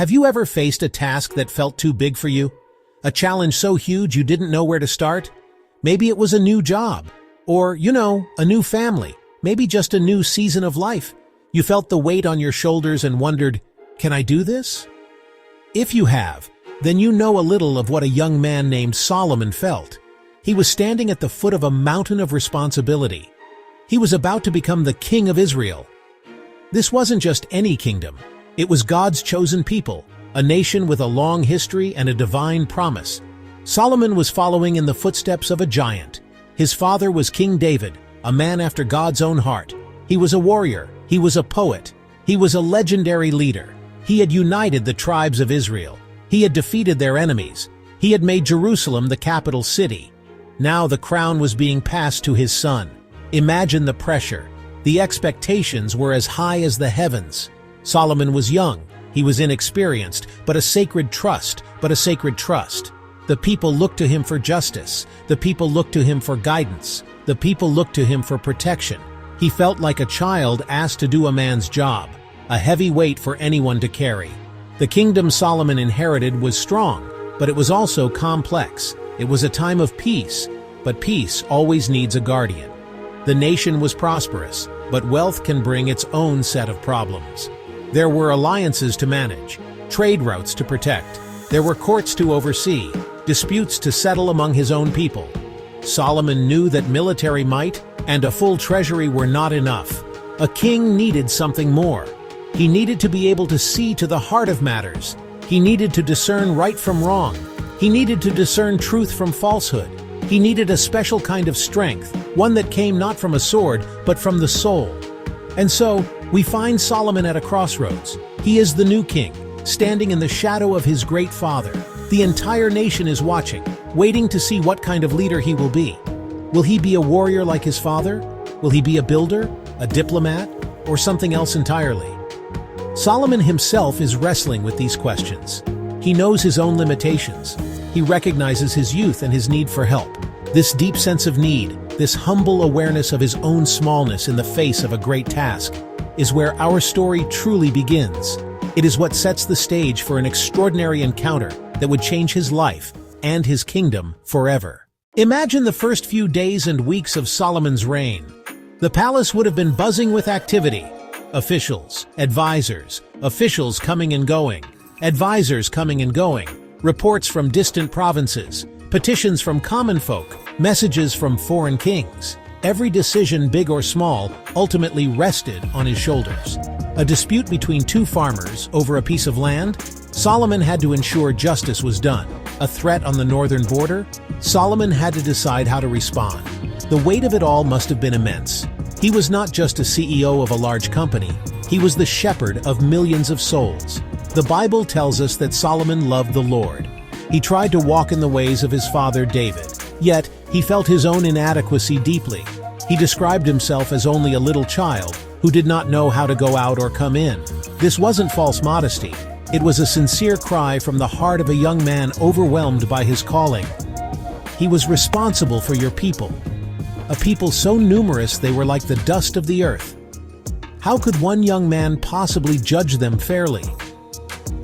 Have you ever faced a task that felt too big for you? A challenge so huge you didn't know where to start? Maybe it was a new job, or, a new family, maybe just a new season of life. You felt the weight on your shoulders and wondered, can I do this? If you have, then you know a little of what a young man named Solomon felt. He was standing at the foot of a mountain of responsibility. He was about to become the king of Israel. This wasn't just any kingdom. It was God's chosen people, a nation with a long history and a divine promise. Solomon was following in the footsteps of a giant. His father was King David, a man after God's own heart. He was a warrior. He was a poet. He was a legendary leader. He had united the tribes of Israel. He had defeated their enemies. He had made Jerusalem the capital city. Now the crown was being passed to his son. Imagine the pressure. The expectations were as high as the heavens. Solomon was young. He was inexperienced, but a sacred trust. The people looked to him for justice. The people looked to him for guidance. The people looked to him for protection. He felt like a child asked to do a man's job, a heavy weight for anyone to carry. The kingdom Solomon inherited was strong, but it was also complex. It was a time of peace, but peace always needs a guardian. The nation was prosperous, but wealth can bring its own set of problems. There were alliances to manage, trade routes to protect. There were courts to oversee, disputes to settle among his own people. Solomon knew that military might and a full treasury were not enough. A king needed something more. He needed to be able to see to the heart of matters. He needed to discern right from wrong. He needed to discern truth from falsehood. He needed a special kind of strength, one that came not from a sword, but from the soul. And so, we find Solomon at a crossroads. He is the new king, standing in the shadow of his great father. The entire nation is watching, waiting to see what kind of leader he will be. Will he be a warrior like his father? Will he be a builder, a diplomat, or something else entirely? Solomon himself is wrestling with these questions. He knows his own limitations. He recognizes his youth and his need for help. This deep sense of need, this humble awareness of his own smallness in the face of a great task, is where our story truly begins. It is what sets the stage for an extraordinary encounter that would change his life and his kingdom forever. Imagine the first few days and weeks of Solomon's reign. The palace would have been buzzing with activity. Officials, advisors, officials coming and going, advisors coming and going, reports from distant provinces, petitions from common folk, messages from foreign kings. Every decision, big or small, ultimately rested on his shoulders. A dispute between two farmers over a piece of land? Solomon had to ensure justice was done. A threat on the northern border? Solomon had to decide how to respond. The weight of it all must have been immense. He was not just a CEO of a large company. He was the shepherd of millions of souls. The Bible tells us that Solomon loved the Lord. He tried to walk in the ways of his father David, yet he felt his own inadequacy deeply. He described himself as only a little child who did not know how to go out or come in. This wasn't false modesty. It was a sincere cry from the heart of a young man overwhelmed by his calling. He was responsible for your people, a people so numerous they were like the dust of the earth. How could one young man possibly judge them fairly?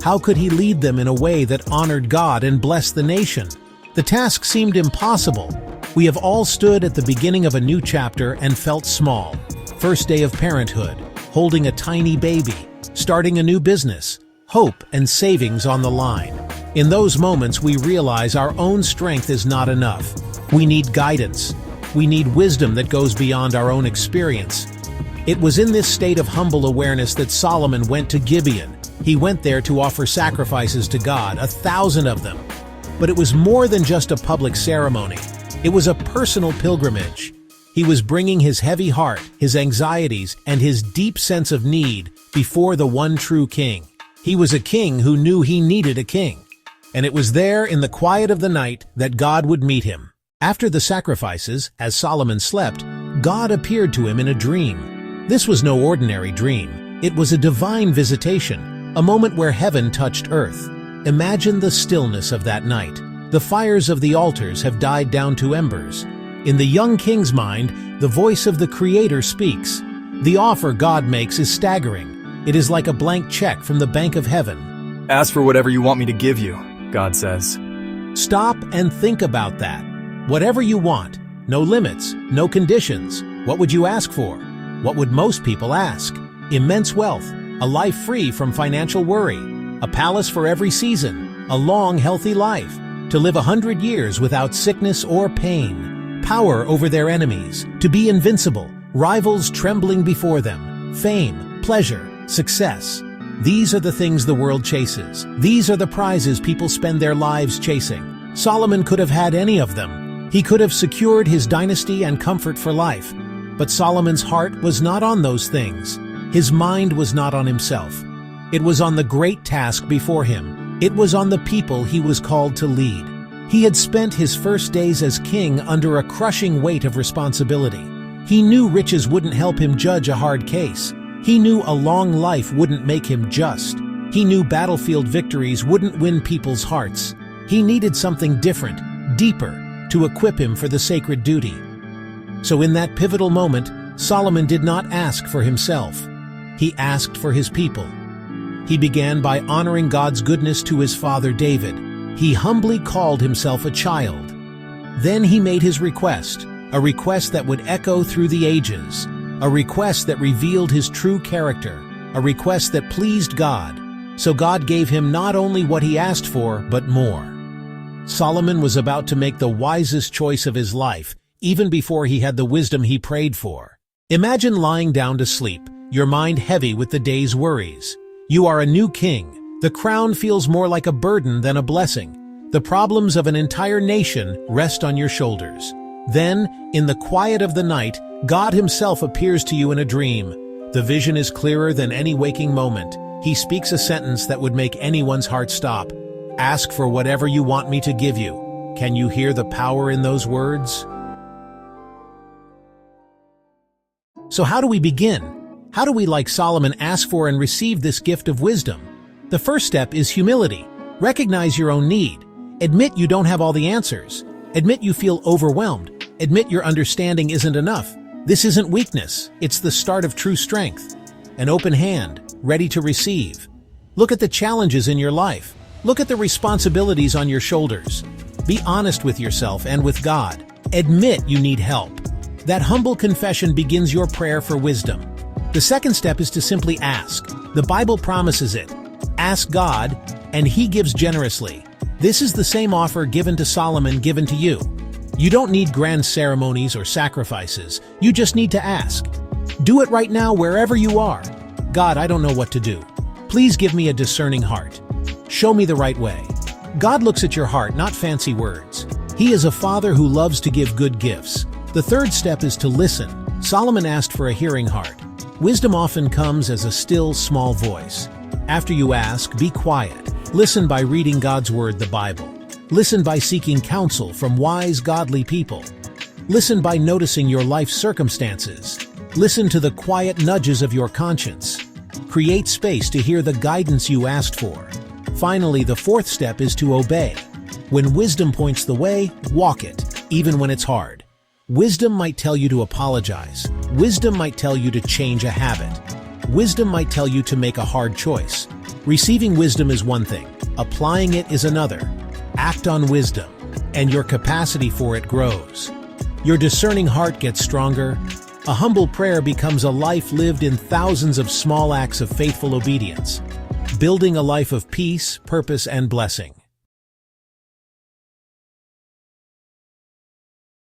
How could he lead them in a way that honored God and blessed the nation? The task seemed impossible. We have all stood at the beginning of a new chapter and felt small. First day of parenthood, holding a tiny baby, starting a new business, hope and savings on the line. In those moments, we realize our own strength is not enough. We need guidance. We need wisdom that goes beyond our own experience. It was in this state of humble awareness that Solomon went to Gibeon. He went there to offer sacrifices to God, 1,000 of them. But it was more than just a public ceremony. It was a personal pilgrimage. He was bringing his heavy heart, his anxieties, and his deep sense of need before the one true king. He was a king who knew he needed a king. And it was there in the quiet of the night that God would meet him. After the sacrifices, as Solomon slept, God appeared to him in a dream. This was no ordinary dream. It was a divine visitation, a moment where heaven touched earth. Imagine the stillness of that night. The fires of the altars have died down to embers. In the young king's mind, the voice of the Creator speaks. The offer God makes is staggering. It is like a blank check from the bank of heaven. Ask for whatever you want me to give you, God says. Stop and think about that. Whatever you want, no limits, no conditions. What would you ask for? What would most people ask? Immense wealth, a life free from financial worry, a palace for every season, a long, healthy life, to live 100 years without sickness or pain, power over their enemies, to be invincible, rivals trembling before them, fame, pleasure, success. These are the things the world chases. These are the prizes people spend their lives chasing. Solomon could have had any of them. He could have secured his dynasty and comfort for life. But Solomon's heart was not on those things. His mind was not on himself. It was on the great task before him. It was on the people he was called to lead. He had spent his first days as king under a crushing weight of responsibility. He knew riches wouldn't help him judge a hard case. He knew a long life wouldn't make him just. He knew battlefield victories wouldn't win people's hearts. He needed something different, deeper, to equip him for the sacred duty. So in that pivotal moment, Solomon did not ask for himself. He asked for his people. He began by honoring God's goodness to his father David. He humbly called himself a child. Then he made his request, a request that would echo through the ages, a request that revealed his true character, a request that pleased God. So God gave him not only what he asked for, but more. Solomon was about to make the wisest choice of his life, even before he had the wisdom he prayed for. Imagine lying down to sleep, your mind heavy with the day's worries. You are a new king. The crown feels more like a burden than a blessing. The problems of an entire nation rest on your shoulders. Then, in the quiet of the night, God himself appears to you in a dream. The vision is clearer than any waking moment. He speaks a sentence that would make anyone's heart stop. Ask for whatever you want me to give you. Can you hear the power in those words? So how do we begin? How do we, like Solomon, ask for and receive this gift of wisdom? The first step is humility. Recognize your own need. Admit you don't have all the answers. Admit you feel overwhelmed. Admit your understanding isn't enough. This isn't weakness. It's the start of true strength. An open hand, ready to receive. Look at the challenges in your life. Look at the responsibilities on your shoulders. Be honest with yourself and with God. Admit you need help. That humble confession begins your prayer for wisdom. The second step is to simply ask. The Bible promises it. Ask God, and He gives generously. This is the same offer given to Solomon given to you. You don't need grand ceremonies or sacrifices. You just need to ask. Do it right now wherever you are. God, I don't know what to do. Please give me a discerning heart. Show me the right way. God looks at your heart, not fancy words. He is a father who loves to give good gifts. The third step is to listen. Solomon asked for a hearing heart. Wisdom often comes as a still, small voice. After you ask, be quiet. Listen by reading God's Word, the Bible. Listen by seeking counsel from wise, godly people. Listen by noticing your life circumstances. Listen to the quiet nudges of your conscience. Create space to hear the guidance you asked for. Finally, the fourth step is to obey. When wisdom points the way, walk it, even when it's hard. Wisdom might tell you to apologize. Wisdom might tell you to change a habit. Wisdom might tell you to make a hard choice. Receiving wisdom is one thing. Applying it is another. Act on wisdom, and your capacity for it grows. Your discerning heart gets stronger. A humble prayer becomes a life lived in thousands of small acts of faithful obedience, building a life of peace, purpose, and blessing.